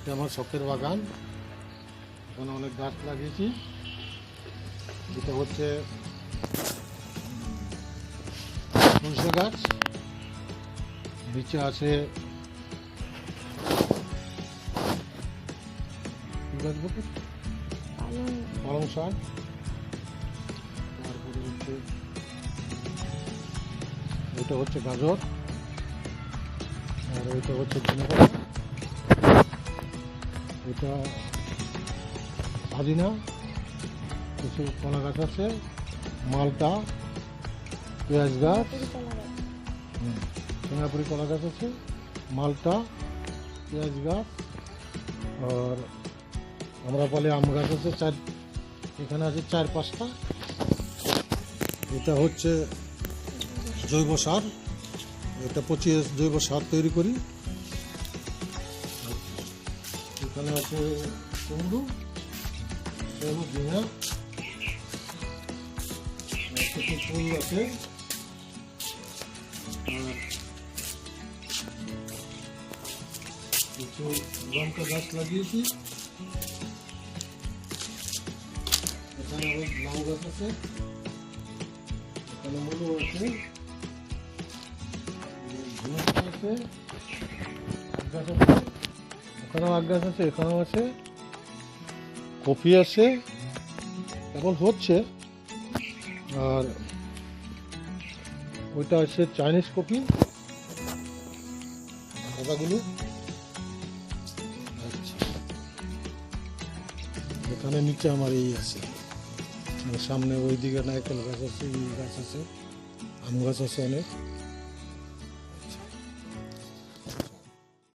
এটা আমার শখের বাগান। এখানে অনেক গাছ লাগিয়েছি। এটা হচ্ছে সরষে গাছ, নিচে আছে পালং শাক, তারপরে হচ্ছে এটা হচ্ছে গাজর, আর ওইটা হচ্ছে ধনেপাতা, এটা পুদিনা, কিছু কলা গাছ আছে, মালটা, পেঁয়াজ গাছ, সিঙ্গাপুরি কলা গাছ আছে, মালটা, পেঁয়াজ গাছ, আর আমরা বলে আম গাছ আছে এখানে আছে 4-5টা। এটা হচ্ছে জৈব সার, এটা পচিয়ে জৈব সার তৈরি করি। এখানে আছে কুমড়ো, ঝিঙা, কিছু ফুল আছে, আর কিছু লঙ্কা গাছ লাগিয়েছি। এখানে আবার লাউ গাছ আছে, এখানে মূলো আছে, ধনেপাতা আছে, আখ গাছ আছে, ওখানেও আখ গাছ আছে, এখানেও আছে, কফি আছে, এখন হচ্ছে। আর ওইটা আছে চাইনিজ কফি, পাতাগুলো। আচ্ছা, এখানে নিচে আমার এই আছে, সামনে ওই দিকে নারকেল গাছ আছে, এই গাছ আছে, আম গাছ আছে অনেক।